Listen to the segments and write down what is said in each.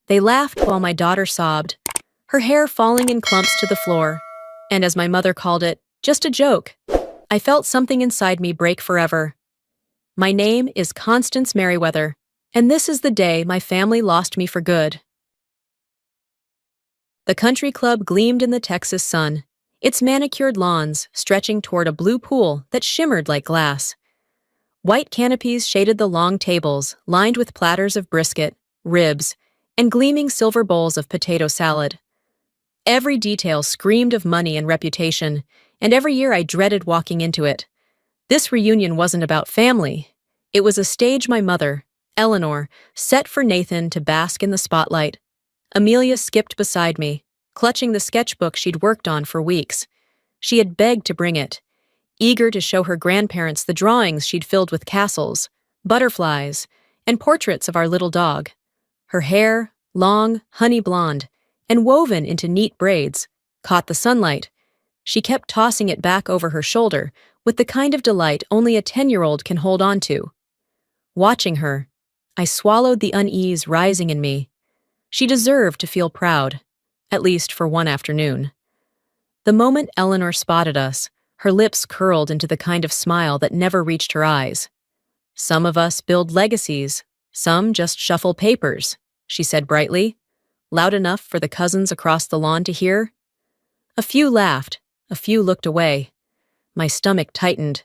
They laughed while my daughter sobbed, her hair falling in clumps to the floor. And as my mother called it, just a joke. I felt something inside me break forever. My name is Constance Merriweather, and this is the day my family lost me for good. The country club gleamed in the Texas sun, its manicured lawns stretching toward a blue pool that shimmered like glass. White canopies shaded the long tables, lined with platters of brisket, ribs, and gleaming silver bowls of potato salad. Every detail screamed of money and reputation, and every year I dreaded walking into it. This reunion wasn't about family. It was a stage my mother, Eleanor, set for Nathan to bask in the spotlight. Amelia skipped beside me, clutching the sketchbook she'd worked on for weeks. She had begged to bring it, eager to show her grandparents the drawings she'd filled with castles, butterflies, and portraits of our little dog. Her hair, long, honey blonde, and woven into neat braids, caught the sunlight. She kept tossing it back over her shoulder with the kind of delight only a 10-year-old can hold on to. Watching her, I swallowed the unease rising in me. She deserved to feel proud, at least for one afternoon. The moment Eleanor spotted us, her lips curled into the kind of smile that never reached her eyes. "Some of us build legacies, some just shuffle papers," she said brightly, loud enough for the cousins across the lawn to hear. A few laughed, a few looked away. My stomach tightened,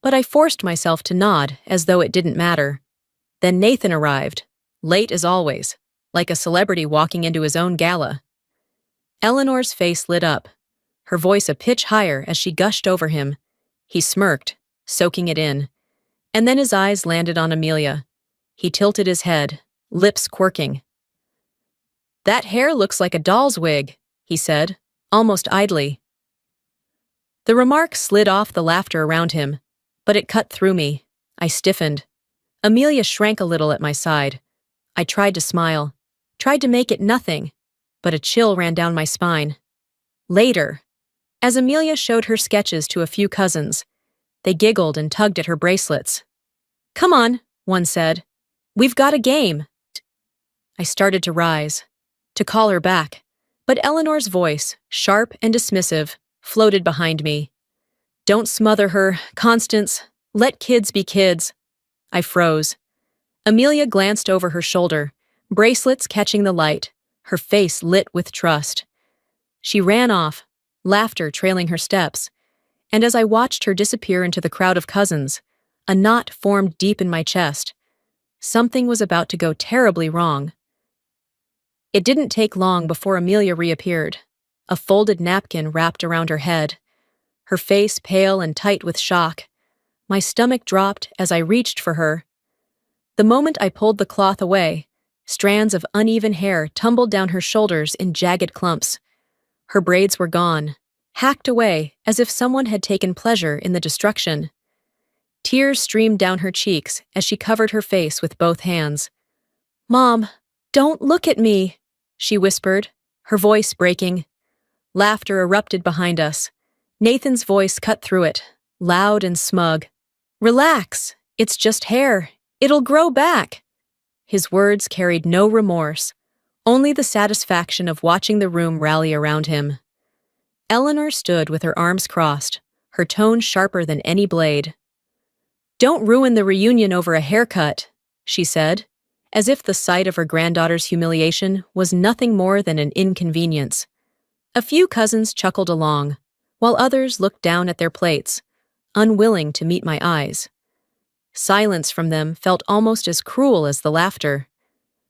but I forced myself to nod as though it didn't matter. Then Nathan arrived, late as always, like a celebrity walking into his own gala. Eleanor's face lit up, her voice a pitch higher as she gushed over him. He smirked, soaking it in, and then his eyes landed on Amelia. He tilted his head, lips quirking. "That hair looks like a doll's wig," he said, almost idly. The remark slid off the laughter around him, but it cut through me. I stiffened. Amelia shrank a little at my side. I tried to smile, tried to make it nothing, but a chill ran down my spine. Later, as Amelia showed her sketches to a few cousins, they giggled and tugged at her bracelets. "Come on," one said. "We've got a game." I started to rise, to call her back, but Eleanor's voice, sharp and dismissive, floated behind me. "Don't smother her, Constance. Let kids be kids." I froze. Amelia glanced over her shoulder, bracelets catching the light, her face lit with trust. She ran off, laughter trailing her steps, and as I watched her disappear into the crowd of cousins, a knot formed deep in my chest. Something was about to go terribly wrong. It didn't take long before Amelia reappeared, a folded napkin wrapped around her head, her face pale and tight with shock. My stomach dropped as I reached for her. The moment I pulled the cloth away, strands of uneven hair tumbled down her shoulders in jagged clumps. Her braids were gone, hacked away as if someone had taken pleasure in the destruction. Tears streamed down her cheeks as she covered her face with both hands. "Mom, don't look at me," she whispered, her voice breaking. Laughter erupted behind us. Nathan's voice cut through it, loud and smug. "Relax, it's just hair. It'll grow back." His words carried no remorse, only the satisfaction of watching the room rally around him. Eleanor stood with her arms crossed, her tone sharper than any blade. "Don't ruin the reunion over a haircut," she said, as if the sight of her granddaughter's humiliation was nothing more than an inconvenience. A few cousins chuckled along, while others looked down at their plates, unwilling to meet my eyes. Silence from them felt almost as cruel as the laughter.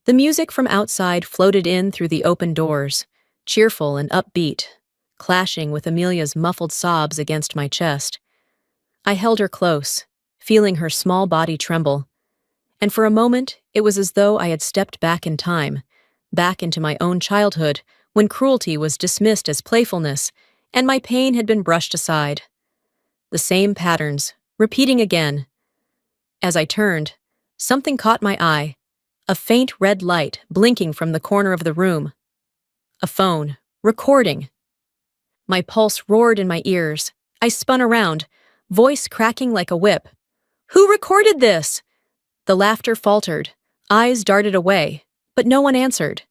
The music from outside floated in through the open doors, cheerful and upbeat, clashing with Amelia's muffled sobs against my chest. I held her close, feeling her small body tremble, and for a moment it was as though I had stepped back in time, back into my own childhood, when cruelty was dismissed as playfulness, and my pain had been brushed aside. The same patterns, repeating again. As I turned, something caught my eye, a faint red light blinking from the corner of the room. A phone, recording. My pulse roared in my ears. I spun around, voice cracking like a whip. "Who recorded this?" The laughter faltered, eyes darted away, but no one answered.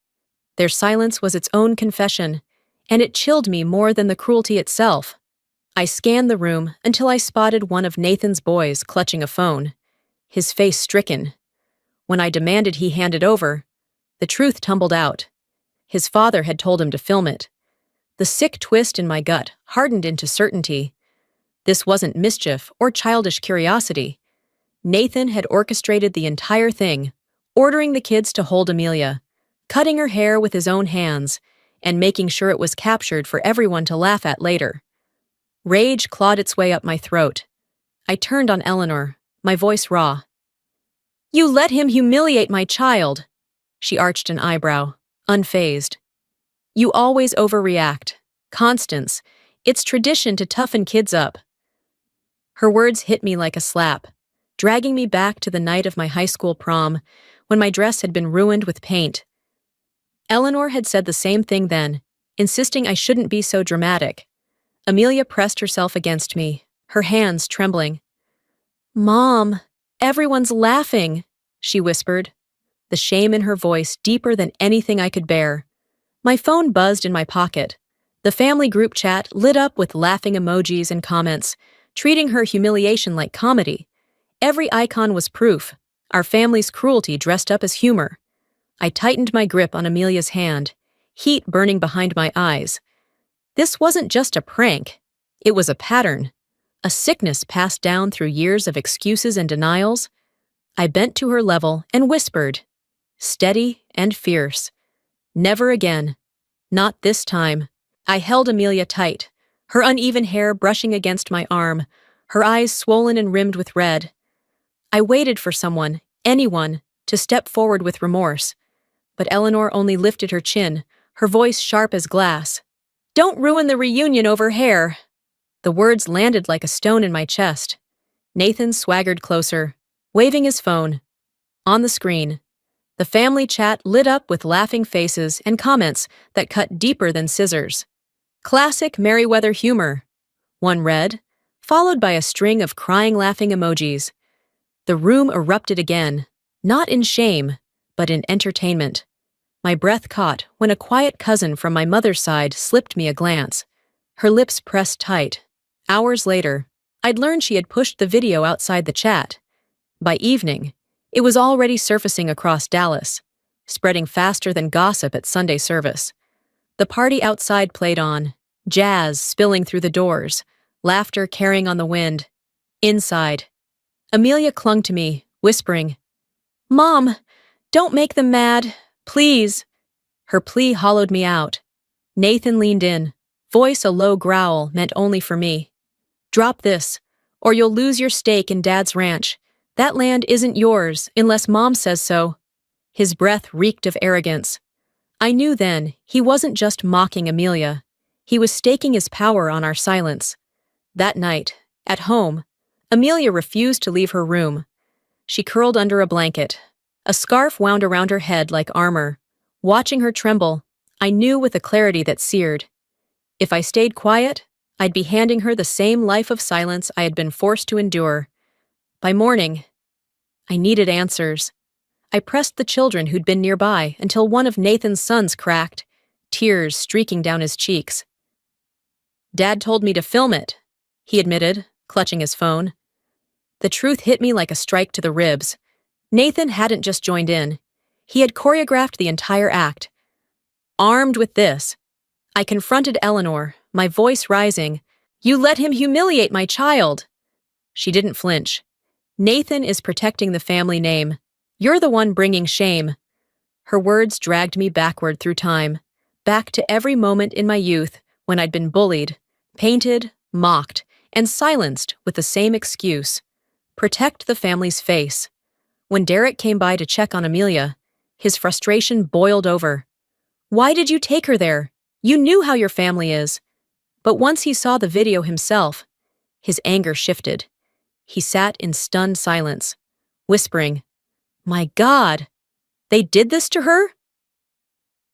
Their silence was its own confession, and it chilled me more than the cruelty itself. I scanned the room until I spotted one of Nathan's boys clutching a phone, his face stricken. When I demanded he hand it over, the truth tumbled out. His father had told him to film it. The sick twist in my gut hardened into certainty. This wasn't mischief or childish curiosity. Nathan had orchestrated the entire thing, ordering the kids to hold Amelia, cutting her hair with his own hands, and making sure it was captured for everyone to laugh at later. Rage clawed its way up my throat. I turned on Eleanor, my voice raw. "You let him humiliate my child!" She arched an eyebrow, unfazed. "You always overreact. Constance, it's tradition to toughen kids up." Her words hit me like a slap, dragging me back to the night of my high school prom, when my dress had been ruined with paint. Eleanor had said the same thing then, insisting I shouldn't be so dramatic. Amelia pressed herself against me, her hands trembling. "Mom, everyone's laughing," she whispered, the shame in her voice deeper than anything I could bear. My phone buzzed in my pocket. The family group chat lit up with laughing emojis and comments, treating her humiliation like comedy. Every icon was proof, our family's cruelty dressed up as humor. I tightened my grip on Amelia's hand, heat burning behind my eyes. This wasn't just a prank. It was a pattern, a sickness passed down through years of excuses and denials. I bent to her level and whispered, steady and fierce, "Never again. Not this time." I held Amelia tight, her uneven hair brushing against my arm, her eyes swollen and rimmed with red. I waited for someone, anyone, to step forward with remorse. But Eleanor only lifted her chin, her voice sharp as glass. "Don't ruin the reunion over hair." The words landed like a stone in my chest. Nathan swaggered closer, waving his phone. On the screen, the family chat lit up with laughing faces and comments that cut deeper than scissors. "Classic Merriweather humor," one read, followed by a string of crying laughing emojis. The room erupted again, not in shame, but in entertainment. My breath caught when a quiet cousin from my mother's side slipped me a glance. Her lips pressed tight. Hours later, I'd learned she had pushed the video outside the chat. By evening, it was already surfacing across Dallas, spreading faster than gossip at Sunday service. The party outside played on, jazz spilling through the doors, laughter carrying on the wind. Inside, Amelia clung to me, whispering, "Mom, don't make them mad, please." Her plea hollowed me out. Nathan leaned in, voice a low growl meant only for me. "Drop this, or you'll lose your stake in Dad's ranch. That land isn't yours, unless Mom says so." His breath reeked of arrogance. I knew then he wasn't just mocking Amelia. He was staking his power on our silence. That night, at home, Amelia refused to leave her room. She curled under a blanket, a scarf wound around her head like armor. Watching her tremble, I knew with a clarity that seared. If I stayed quiet, I'd be handing her the same life of silence I had been forced to endure. By morning, I needed answers. I pressed the children who'd been nearby until one of Nathan's sons cracked, tears streaking down his cheeks. "Dad told me to film it," he admitted, clutching his phone. The truth hit me like a strike to the ribs. Nathan hadn't just joined in. He had choreographed the entire act. Armed with this, I confronted Eleanor, my voice rising. "You let him humiliate my child." She didn't flinch. "Nathan is protecting the family name. You're the one bringing shame." Her words dragged me backward through time, back to every moment in my youth when I'd been bullied, painted, mocked, and silenced with the same excuse: protect the family's face. When Derek came by to check on Amelia, his frustration boiled over. "Why did you take her there? You knew how your family is." But once he saw the video himself, his anger shifted. He sat in stunned silence, whispering, "My God, they did this to her?"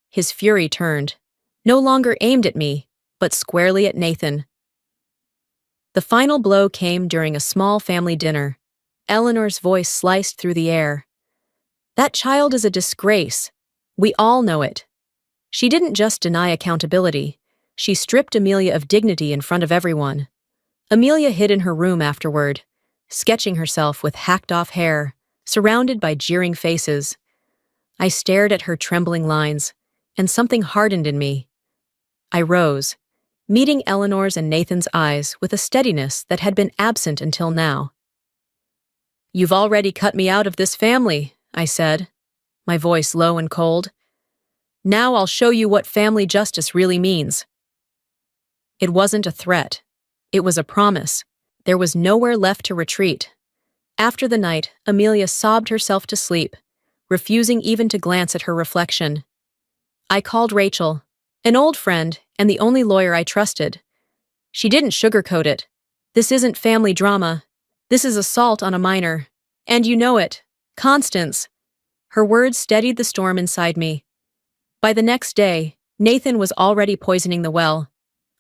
His fury turned, no longer aimed at me, but squarely at Nathan. The final blow came during a small family dinner. Eleanor's voice sliced through the air. "That child is a disgrace. We all know it. She didn't just deny accountability. She stripped Amelia of dignity in front of everyone. Amelia hid in her room afterward, sketching herself with hacked-off hair, surrounded by jeering faces. I stared at her trembling lines, and something hardened in me. I rose, meeting Eleanor's and Nathan's eyes with a steadiness that had been absent until now. "You've already cut me out of this family," I said, my voice low and cold. "Now I'll show you what family justice really means." It wasn't a threat. It was a promise. There was nowhere left to retreat. After the night, Amelia sobbed herself to sleep, refusing even to glance at her reflection. I called Rachel, an old friend and the only lawyer I trusted. She didn't sugarcoat it. "This isn't family drama. This is assault on a minor. And you know it. Constance." Her words steadied the storm inside me. By the next day, Nathan was already poisoning the well.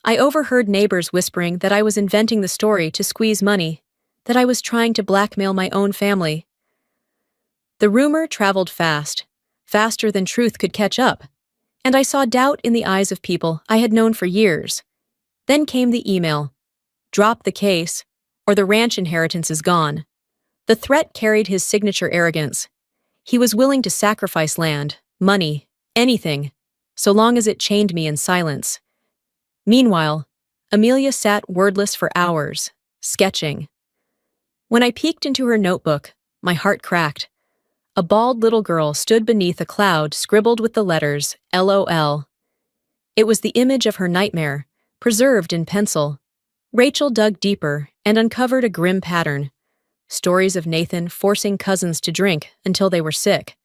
I overheard neighbors whispering that I was inventing the story to squeeze money, that I was trying to blackmail my own family. The rumor traveled fast, faster than truth could catch up, and I saw doubt in the eyes of people I had known for years. Then came the email. "Drop the case, or the ranch inheritance is gone." The threat carried his signature arrogance. He was willing to sacrifice land, money, anything, so long as it chained me in silence. Meanwhile, Amelia sat wordless for hours, sketching. When I peeked into her notebook, my heart cracked. A bald little girl stood beneath a cloud scribbled with the letters LOL. It was the image of her nightmare, preserved in pencil. Rachel dug deeper and uncovered a grim pattern. Stories of Nathan forcing cousins to drink until they were sick,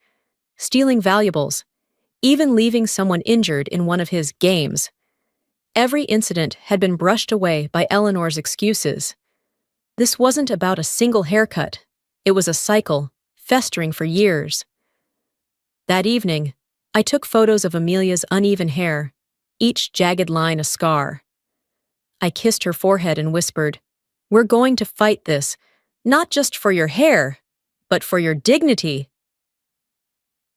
stealing valuables, even leaving someone injured in one of his games. Every incident had been brushed away by Eleanor's excuses. This wasn't about a single haircut. It was a cycle, festering for years. That evening, I took photos of Amelia's uneven hair, each jagged line a scar. I kissed her forehead and whispered, "We're going to fight this, not just for your hair, but for your dignity."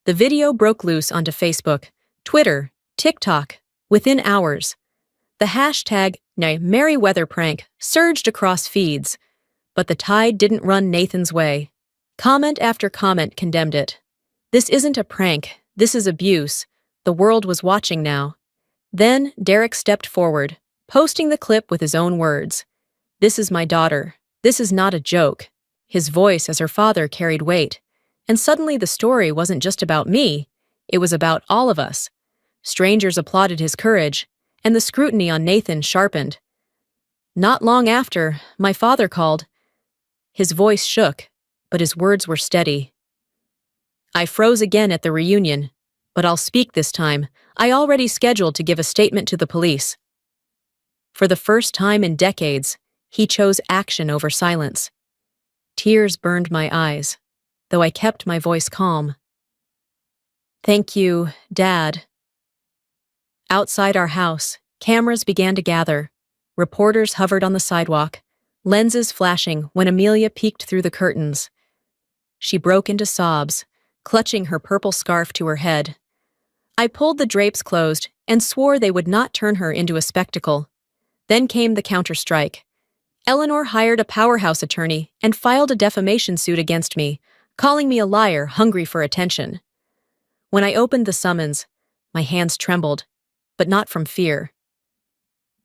The video broke loose onto Facebook, Twitter, TikTok, within hours. The hashtag #MerryweatherPrank surged across feeds, but the tide didn't run Nathan's way. Comment after comment condemned it. "This isn't a prank, this is abuse." The world was watching now. Then Derek stepped forward, posting the clip with his own words. "This is my daughter. This is not a joke." His voice as her father carried weight, and suddenly the story wasn't just about me, it was about all of us. Strangers applauded his courage, and the scrutiny on Nathan sharpened. Not long after, my father called. His voice shook, but his words were steady. "I froze again at the reunion, but I'll speak this time. I already scheduled to give a statement to the police." For the first time in decades, he chose action over silence. Tears burned my eyes, though I kept my voice calm. "Thank you, Dad." Outside our house, cameras began to gather. Reporters hovered on the sidewalk, lenses flashing when Amelia peeked through the curtains. She broke into sobs, clutching her purple scarf to her head. I pulled the drapes closed and swore they would not turn her into a spectacle. Then came the counterstrike. Eleanor hired a powerhouse attorney and filed a defamation suit against me, calling me a liar hungry for attention. When I opened the summons, my hands trembled, but not from fear.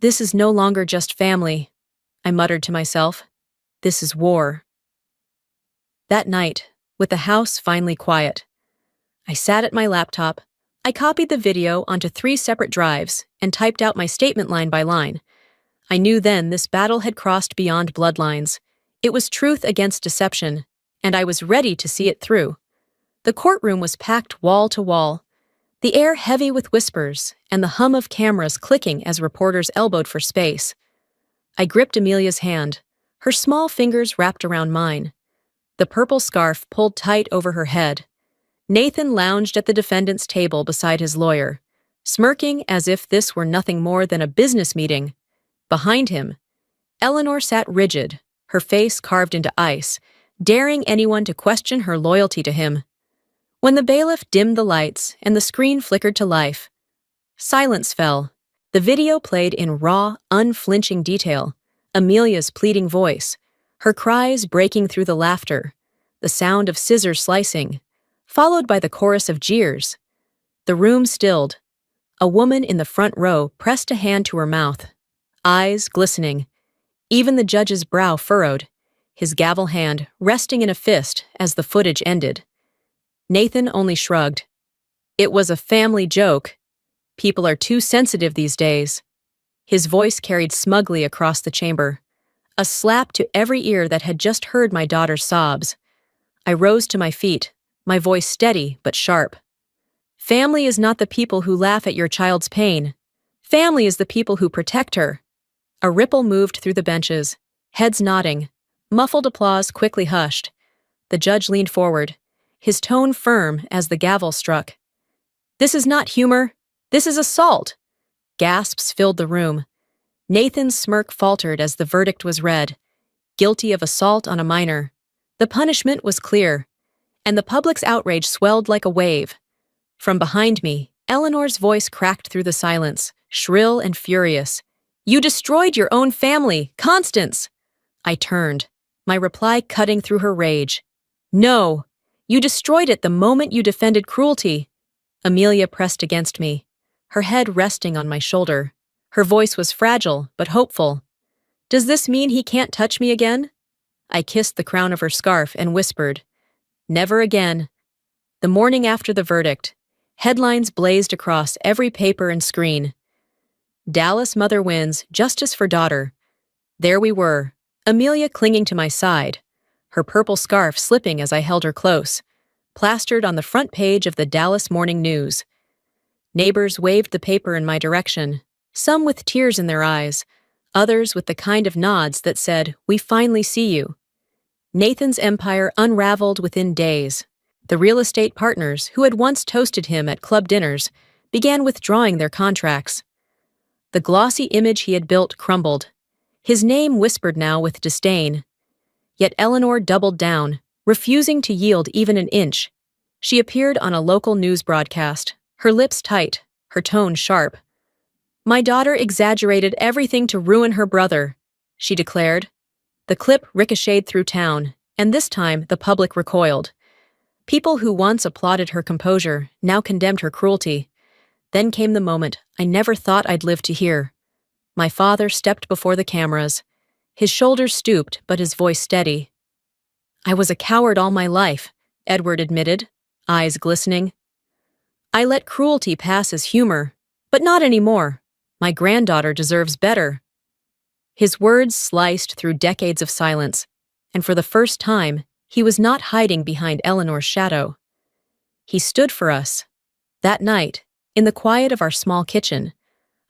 "This is no longer just family," I muttered to myself. "This is war." That night, with the house finally quiet, I sat at my laptop. I copied the video onto 3 separate drives and typed out my statement line by line. I knew then this battle had crossed beyond bloodlines. It was truth against deception, and I was ready to see it through. The courtroom was packed wall to wall, the air heavy with whispers and the hum of cameras clicking as reporters elbowed for space. I gripped Amelia's hand, her small fingers wrapped around mine. The purple scarf pulled tight over her head. Nathan lounged at the defendant's table beside his lawyer, smirking as if this were nothing more than a business meeting. Behind him, Eleanor sat rigid, her face carved into ice, daring anyone to question her loyalty to him. When the bailiff dimmed the lights and the screen flickered to life, Silence fell. The video played in raw, unflinching detail. Amelia's pleading voice, her cries breaking through the laughter, the sound of scissors slicing, followed by the chorus of jeers. The room stilled. A woman in the front row pressed a hand to her mouth, eyes glistening. Even the judge's brow furrowed, his gavel hand resting in a fist as the footage ended. Nathan only shrugged. It was a family joke. People are too sensitive these days. His voice carried smugly across the chamber, a slap to every ear that had just heard my daughter's sobs. I rose to my feet, my voice steady but sharp. Family is not the people who laugh at your child's pain. Family is the people who protect her. A ripple moved through the benches, heads nodding. Muffled applause quickly hushed. The judge leaned forward, his tone firm as the gavel struck. This is not humor. This is assault. Gasps filled the room. Nathan's smirk faltered as the verdict was read. Guilty of assault on a minor. The punishment was clear, and the public's outrage swelled like a wave. From behind me, Eleanor's voice cracked through the silence, shrill and furious. You destroyed your own family, Constance! I turned, my reply cutting through her rage. No! You destroyed it the moment you defended cruelty. Amelia pressed against me, her head resting on my shoulder. Her voice was fragile, but hopeful. Does this mean he can't touch me again? I kissed the crown of her scarf and whispered, Never again. The morning after the verdict, headlines blazed across every paper and screen. Dallas mother wins, justice for daughter. There we were, Amelia clinging to my side, her purple scarf slipping as I held her close, plastered on the front page of the Dallas Morning News. Neighbors waved the paper in my direction, some with tears in their eyes, others with the kind of nods that said, We finally see you. Nathan's empire unraveled within days. The real estate partners who had once toasted him at club dinners began withdrawing their contracts. The glossy image he had built crumbled, his name whispered now with disdain. Yet Eleanor doubled down, refusing to yield even an inch. She appeared on a local news broadcast, her lips tight, her tone sharp. My daughter exaggerated everything to ruin her brother, she declared. The clip ricocheted through town, and this time the public recoiled. People who once applauded her composure now condemned her cruelty. Then came the moment I never thought I'd live to hear. My father stepped before the cameras, his shoulders stooped but his voice steady. I was a coward all my life, Edward admitted, eyes glistening. I let cruelty pass as humor, but not anymore. My granddaughter deserves better. His words sliced through decades of silence, and for the first time, he was not hiding behind Eleanor's shadow. He stood for us. That night, in the quiet of our small kitchen,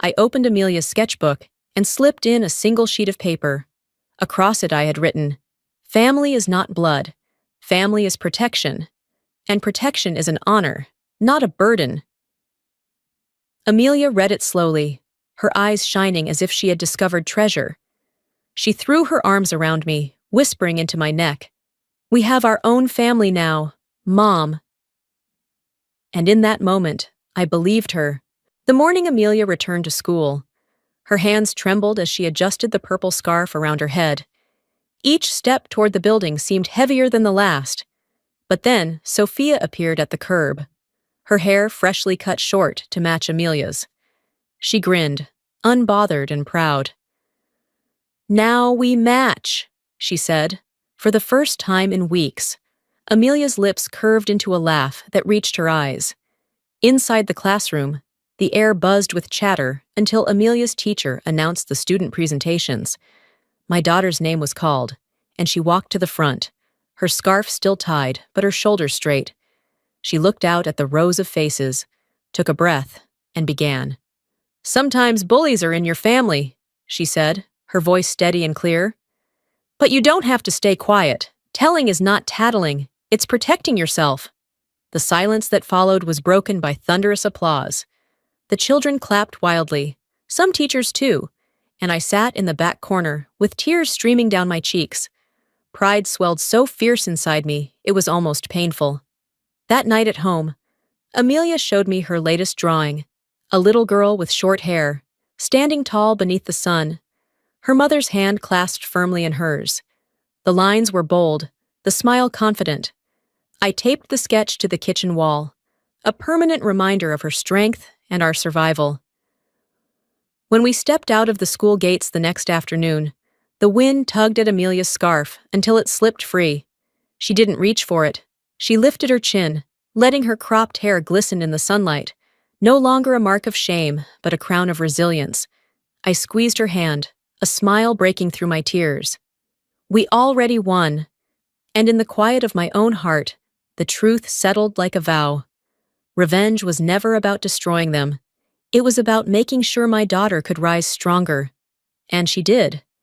I opened Amelia's sketchbook and slipped in a single sheet of paper. Across it I had written, Family is not blood. Family is protection. And protection is an honor, not a burden. Amelia read it slowly, her eyes shining as if she had discovered treasure. She threw her arms around me, whispering into my neck, We have our own family now, Mom. And in that moment, I believed her. The morning Amelia returned to school. Her hands trembled as she adjusted the purple scarf around her head. Each step toward the building seemed heavier than the last. But then, Sophia appeared at the curb, her hair freshly cut short to match Amelia's. She grinned, unbothered and proud. Now we match, she said, for the first time in weeks. Amelia's lips curved into a laugh that reached her eyes. Inside the classroom, the air buzzed with chatter until Amelia's teacher announced the student presentations. My daughter's name was called, and she walked to the front, her scarf still tied but her shoulders straight. She looked out at the rows of faces, took a breath, and began. Sometimes bullies are in your family, she said, her voice steady and clear. But you don't have to stay quiet. Telling is not tattling, it's protecting yourself. The silence that followed was broken by thunderous applause. The children clapped wildly, some teachers too, and I sat in the back corner with tears streaming down my cheeks. Pride swelled so fierce inside me, it was almost painful. That night at home, Amelia showed me her latest drawing, a little girl with short hair, standing tall beneath the sun, her mother's hand clasped firmly in hers. The lines were bold, the smile confident. I taped the sketch to the kitchen wall, a permanent reminder of her strength and our survival. When we stepped out of the school gates the next afternoon, the wind tugged at Amelia's scarf until it slipped free. She didn't reach for it. She lifted her chin, letting her cropped hair glisten in the sunlight, no longer a mark of shame, but a crown of resilience. I squeezed her hand, a smile breaking through my tears. We already won, and in the quiet of my own heart, the truth settled like a vow. Revenge was never about destroying them. It was about making sure my daughter could rise stronger. And she did.